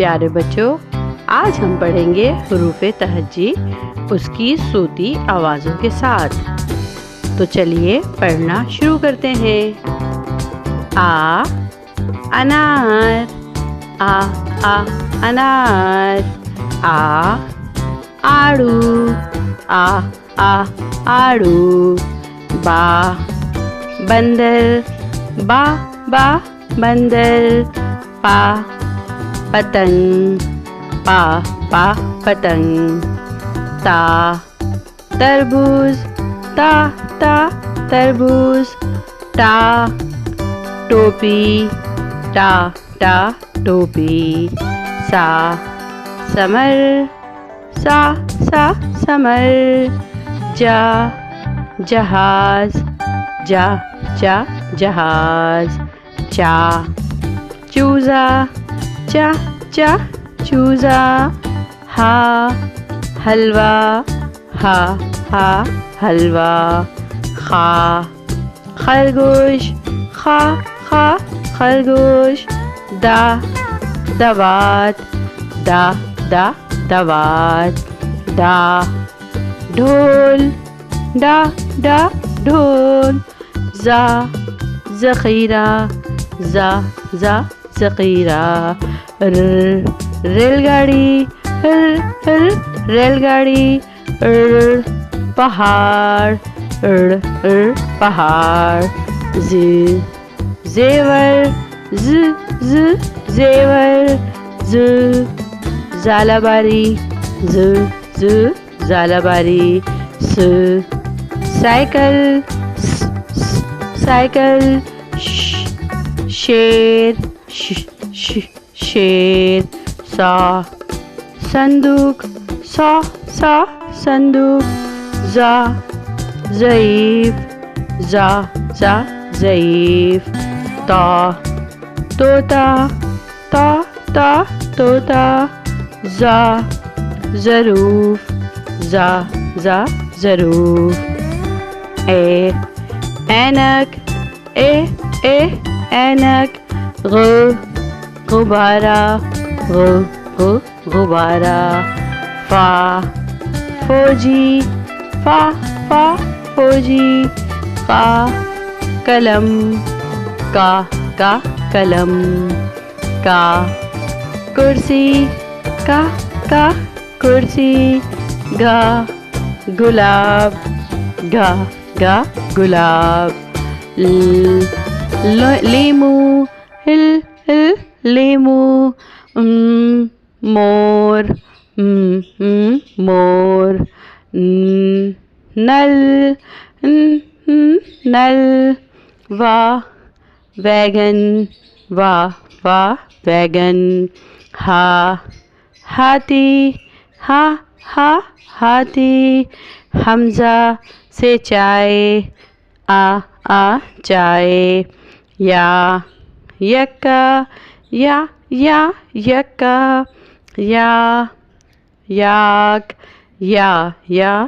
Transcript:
प्यारे बच्चों, आज हम पढ़ेंगे हुरूफ़े तहज्जी उसकी सूती आवाज़ों के साथ। तो चलिए पढ़ना शुरू करते हैं। आ अनार, आ अनार। आ आड़ू, आ आड़ू। बा बंदर, बा बंदर। पा पतंग, पा पतंग। ता तरबूज, ता तरबूज। टा टोपी, टा टोपी। सा समर, सा समर। जा जहाज, जा जहाज। चा चूजा, चा चूजा। हा हलवा, हा हलवा। खा खरगोश, खा खरगोश। दा दवात, दा दवात। डा ढोल, डा ढोल। जा ज़ख़ीरा, जा ज़ख़ीरा। रेलगाड़ी, रेलगाड़ी। पहाड़, पहाड़। ज़ेवर, ज़ेवर। ज़ालाबारी, ज़ालाबारी। Cycle, cycle. शेर, शेर। सा संदूक, सा संदूक। जा ज़ईफ़, जा ज़ईफ़। ता तोता, ता तोता। जा ज़रूफ़, जा ज़रूफ़। ए ऐनक, ए ऐनक। गुब्बारा, गुब्बारा। फा फौजी, फा फौजी। का कलम, का कलम। का कुर्सी, का कुर्सी। गा गुलाब, गा गुलाब। लीमू, लीमू। मोर, मोर। नल, नल। Wagon, wagon. हाथी, हाथी। हमज़ा से चाय, आ चाय। या यक्का, यक्का। या याक, याक।